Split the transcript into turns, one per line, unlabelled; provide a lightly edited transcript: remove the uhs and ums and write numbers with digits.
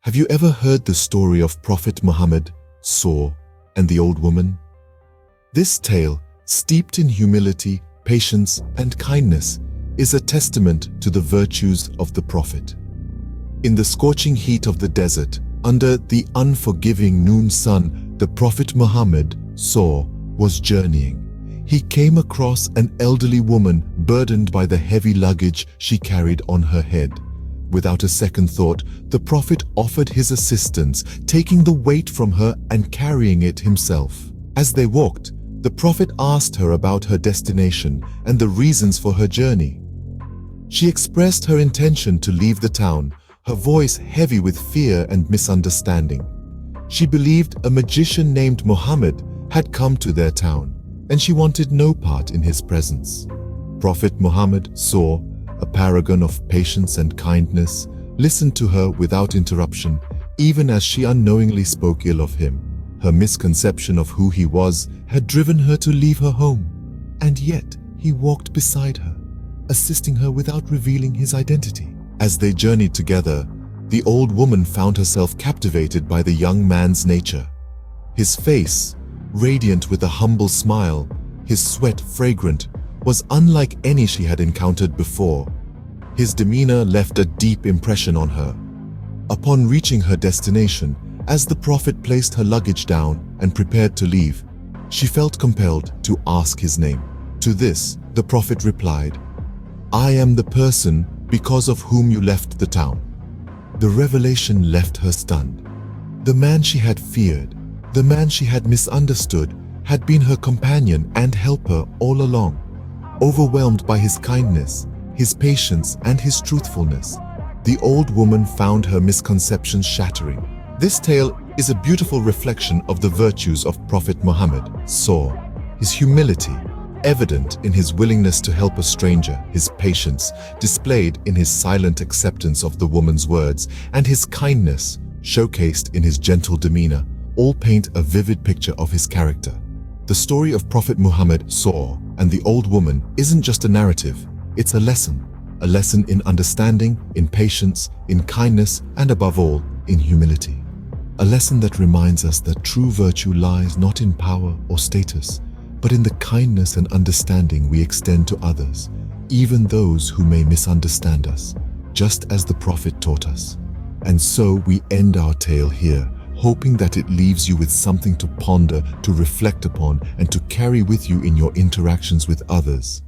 Have you ever heard the story of Prophet Muhammad, Saw, and the old woman? This tale, steeped in humility, patience, and kindness, is a testament to the virtues of the Prophet. In the scorching heat of the desert, under the unforgiving noon sun, the Prophet Muhammad, Saw, was journeying. He came across an elderly woman burdened by the heavy luggage she carried on her head. Without a second thought, the Prophet offered his assistance, taking the weight from her and carrying it himself. As they walked, the Prophet asked her about her destination and the reasons for her journey. She expressed her intention to leave the town, her voice heavy with fear and misunderstanding. She believed a magician named Muhammad had come to their town, and she wanted no part in his presence. Prophet Muhammad Saw, a paragon of patience and kindness, listened to her without interruption, even as she unknowingly spoke ill of him. Her misconception of who he was had driven her to leave her home, and yet he walked beside her, assisting her without revealing his identity. As they journeyed together, the old woman found herself captivated by the young man's nature. His face, radiant with a humble smile, his sweat fragrant, was unlike any she had encountered before. His demeanor left a deep impression on her. Upon reaching her destination, as the Prophet placed her luggage down and prepared to leave, she felt compelled to ask his name. To this, the Prophet replied, "I am the person because of whom you left the town." The revelation left her stunned. The man she had feared, the man she had misunderstood, had been her companion and helper all along. Overwhelmed by his kindness, his patience, and his truthfulness, the old woman found her misconceptions shattering. This tale is a beautiful reflection of the virtues of Prophet Muhammad Saw, his humility, evident in his willingness to help a stranger, his patience, displayed in his silent acceptance of the woman's words, and his kindness, showcased in his gentle demeanor, all paint a vivid picture of his character. The story of Prophet Muhammad Saw and the old woman isn't just a narrative, it's a lesson in understanding, in patience, in kindness, and above all, in humility. A lesson that reminds us that true virtue lies not in power or status, but in the kindness and understanding we extend to others, even those who may misunderstand us, just as the Prophet taught us. And so we end our tale here, hoping that it leaves you with something to ponder, to reflect upon, and to carry with you in your interactions with others.